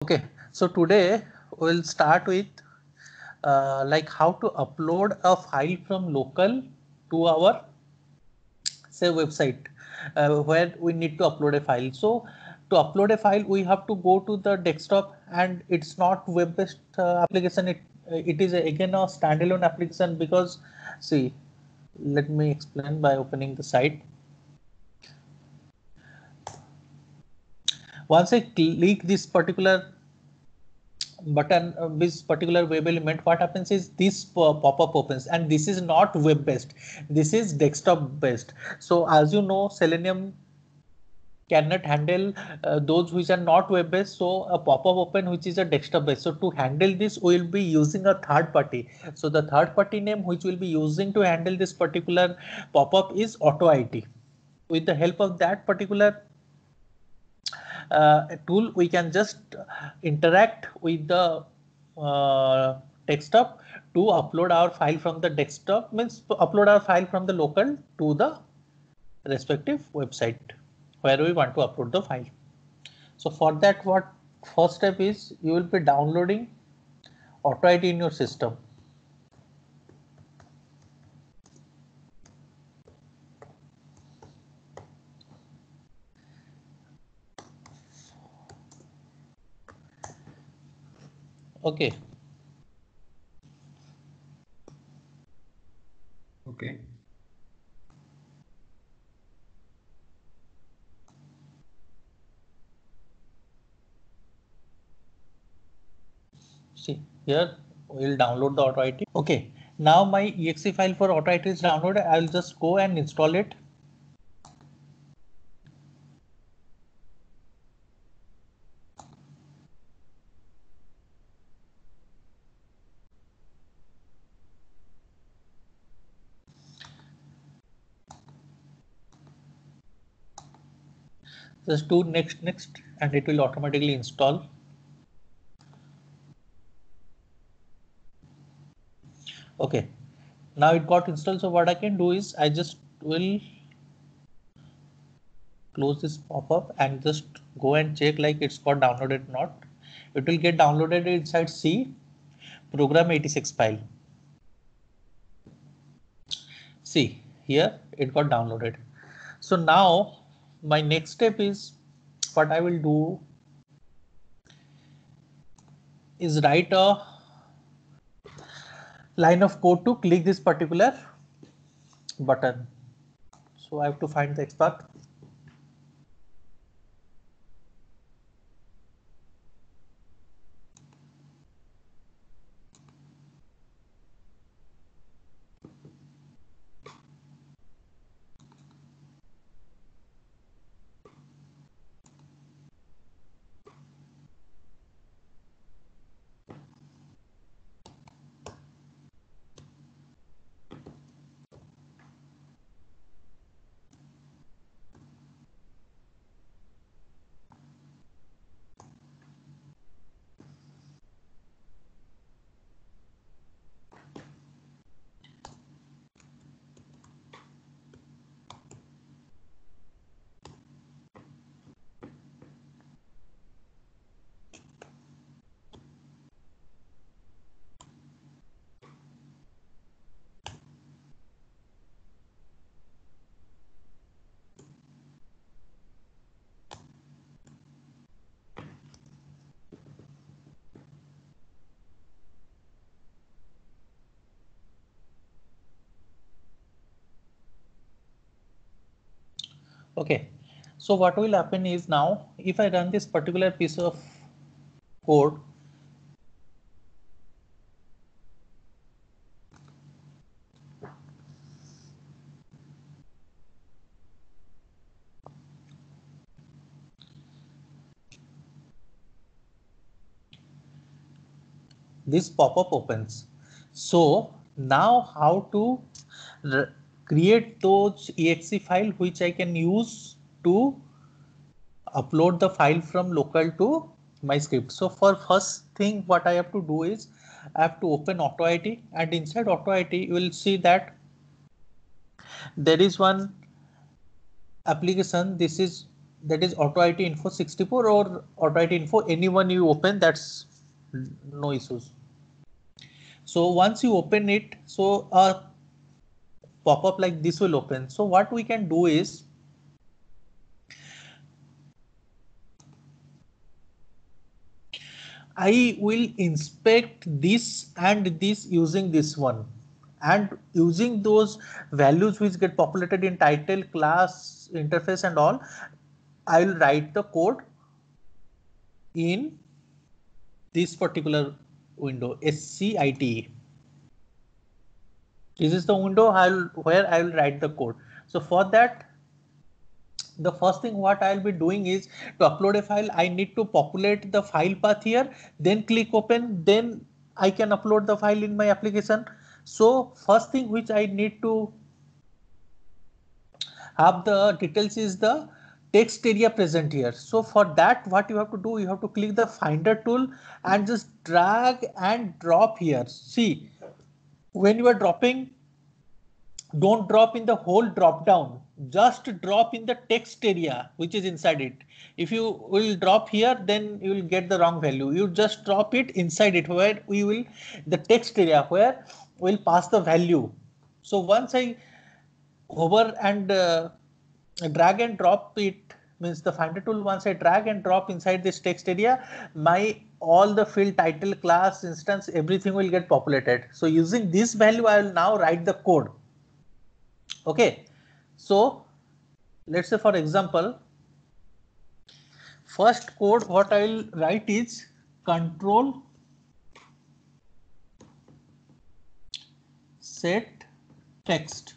Okay, so today we'll start with like how to upload a file from local to our say website where we need to upload a file. So to upload a file, we have to go to the desktop, and it's not web-based application. It is again a standalone application because see, let me explain by opening the site. Once I click this particular button, this particular web element, what happens is this pop-up opens, and this is not web based, this is desktop based. So as you know, Selenium cannot handle those which are not web based, so a pop-up open which is a desktop based. So to handle this, we will be using a third party. So the third party name which we'll be using to handle this particular pop-up is AutoIT. With the help of that particular tool, we can just interact with the desktop to upload our file from the desktop, means to upload our file from the local to the respective website where we want to upload the file. So for that, what first step is, you will be downloading AutoIT in your system. Okay. Okay. See here, we'll download the AutoIT. Okay. Now my exe file for AutoIT is downloaded. I'll just go and install it. Just do next and it will automatically install. Okay, now it got installed. So what I can do is I just will close this pop-up and just go and check like it's got downloaded or not. It will get downloaded inside C program 86 file. See here it got downloaded. So now my next step is, what I will do is write a line of code to click this particular button. So I have to find the XPath. Okay, so what will happen is, now if I run this particular piece of code, this pop-up opens. So now how to create those exe file which I can use to upload the file from local to my script. So for first thing, what I have to do is I have to open AutoIT, and inside AutoIT you will see that there is one application. This is that is auto IT info 64 or auto IT info, anyone you open, that's no issues. So once you open it, so a pop-up like this will open. So what we can do is, I will inspect this and this using this one, and using those values which get populated in title, class, interface and all, I will write the code in this particular window, SCITE. This is the window where I will write the code. So for that, the first thing what I'll be doing is, to upload a file, I need to populate the file path here, then click open, then I can upload the file in my application. So first thing which I need to have the details is the text area present here. So for that, what you have to do, you have to click the finder tool and just drag and drop here. See, when you are dropping, don't drop in the whole drop down, just drop in the text area which is inside it. If you will drop here, then you will get the wrong value. You just drop it inside it, where we will, the text area where we'll pass the value. So once I hover and drag and drop it, means the finder tool, once I drag and drop inside this text area, my all the field, title, class, instance, everything will get populated. So using this value, I will now write the code. Okay, so let's say for example, first code what I will write is control set text.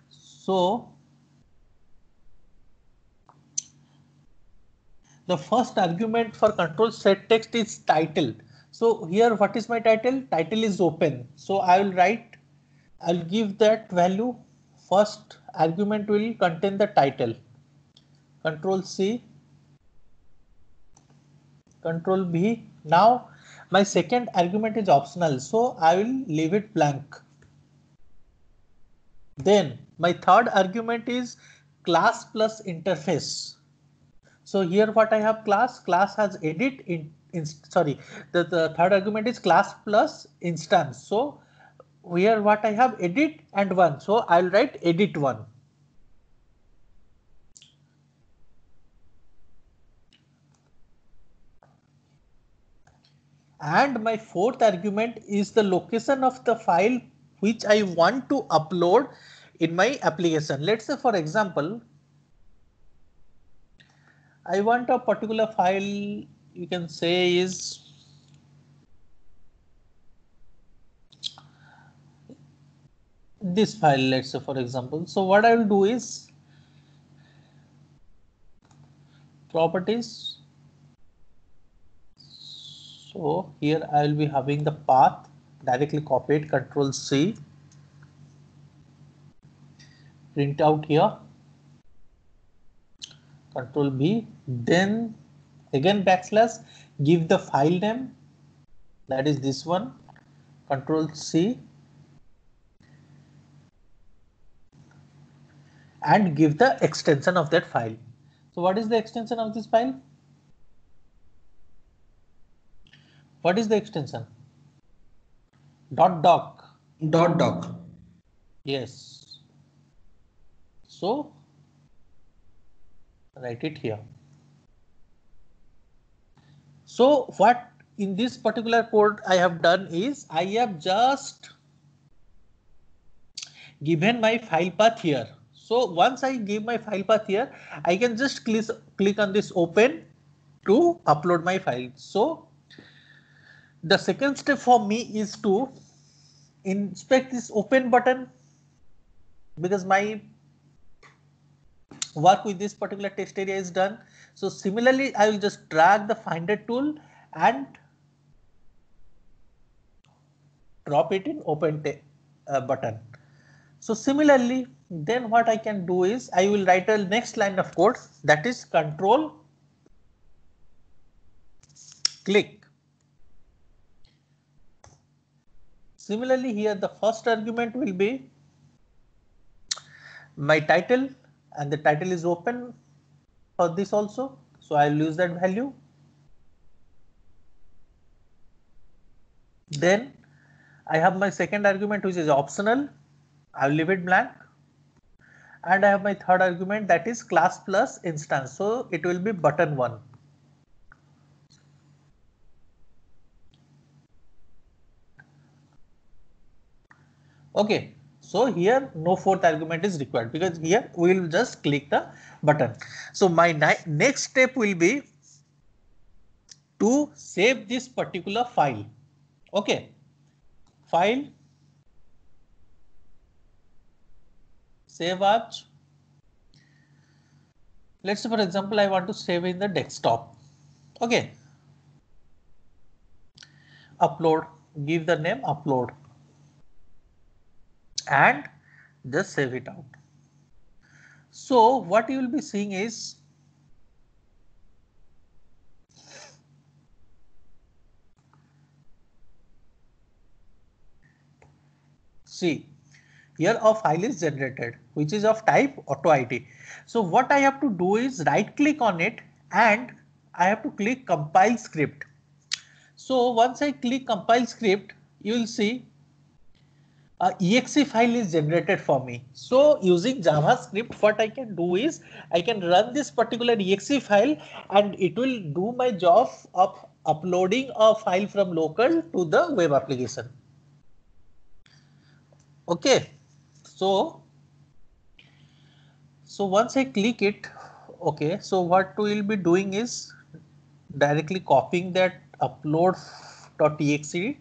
So the first argument for control set text is title. So here, what is my title? Title is open. So I will write, I'll give that value. First argument will contain the title. Control C, Control V. Now my second argument is optional, so I will leave it blank. Then my third argument is class plus interface. So here what I have, class has edit sorry, the third argument is class plus instance. So here what I have, edit and one. So I'll write edit one. And my fourth argument is the location of the file which I want to upload in my application. Let's say for example, I want a particular file, you can say is this file, let's say for example. So what I will do is properties. So here I will be having the path, directly copy it, Control C, print out here, Control B, then again backslash, give the file name, that is this one, Control C, and give the extension of that file. So what is the extension of this file? What is the extension? .doc. .doc. Yes. So write it here. So what in this particular code I have done is, I have just given my file path here. So once I give my file path here, I can just click on this open to upload my file. So the second step for me is to inspect this open button, because my work with this particular text area is done. So similarly, I will just drag the finder tool and drop it in open button. So similarly, then what I can do is, I will write a next line of code, that is control click. Similarly, here the first argument will be my title, and the title is open. for this also. So I'll use that value. Then I have my second argument which is optional. I'll leave it blank. And I have my third argument that is class plus instance. So it will be button 1. Okay. So here no fourth argument is required because here we will just click the button. So my next step will be to save this particular file. Okay. File, save as. Let's say for example I want to save in the desktop. Okay. Upload, give the name upload and just save it out. So what you will be seeing is see here a file is generated which is of type AutoIT. So what I have to do is right click on it and I have to click compile script. So once I click compile script, you will see exe file is generated for me. So using JavaScript, what I can do is I can run this particular exe file and it will do my job of uploading a file from local to the web application. Okay, so once I click it, okay, so what we will be doing is directly copying that upload.exe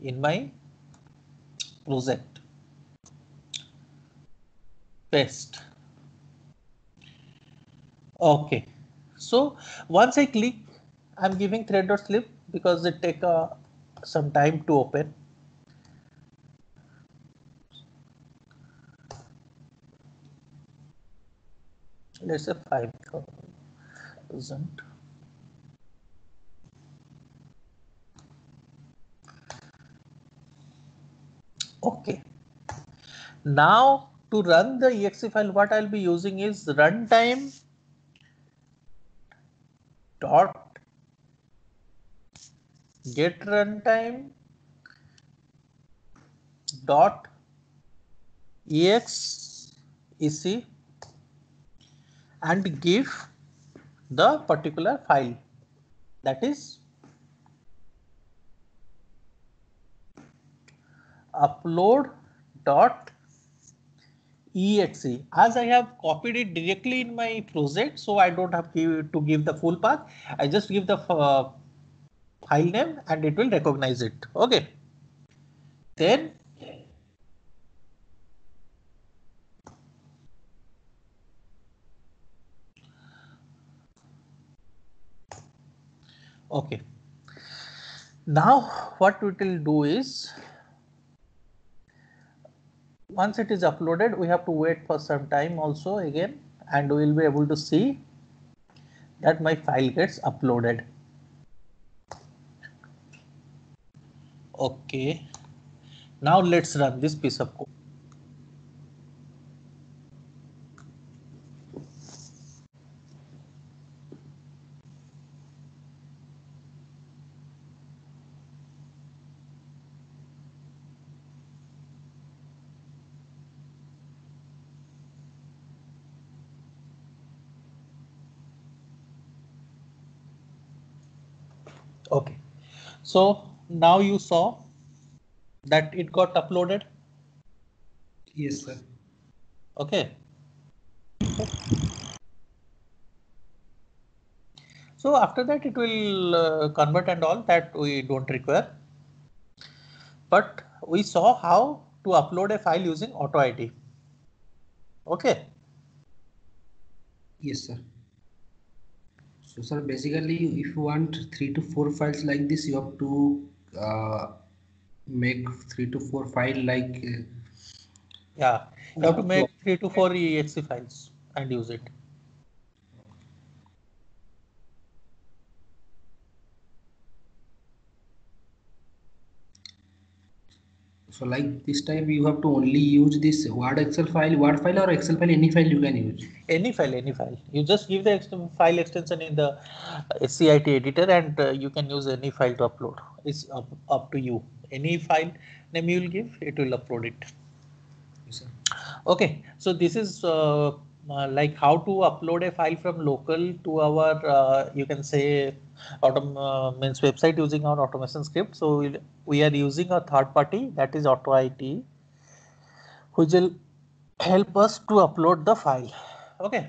in my project, paste. Okay, so once I click, I'm giving thread.slip because it take some time to open. Let's say 5,000. Okay. Now to run the exe file, what I'll be using is runtime dot get runtime dot exec and give the particular file that is upload dot exe. As I have copied it directly in my project, so I don't have to give the full path. I just give the file name and it will recognize it. Okay. Then okay. Now what we will do is once it is uploaded, we have to wait for some time also again, and we will be able to see that my file gets uploaded. Okay. Now let's run this piece of code. Okay. So now you saw that it got uploaded. Yes, sir. Okay. So after that it will convert and all that we don't require. But we saw how to upload a file using AutoIT. Okay. Yes, sir. So, sir, basically, if you want 3 to 4 files like this, you have to make 3 to 4 file like. Yeah, you have to make 3 to 4 exe files and use it. So like this time you have to only use this Word file or Excel file, any file you can use. Any file, any file. You just give the file extension in the SCIT editor, and you can use any file to upload. It's up to you. Any file name you will give, it will upload it. Yes, sir. Okay, so this is like how to upload a file from local to our you can say means website using our automation script. So we are using a third party, that is AutoIT, which will help us to upload the file. Okay,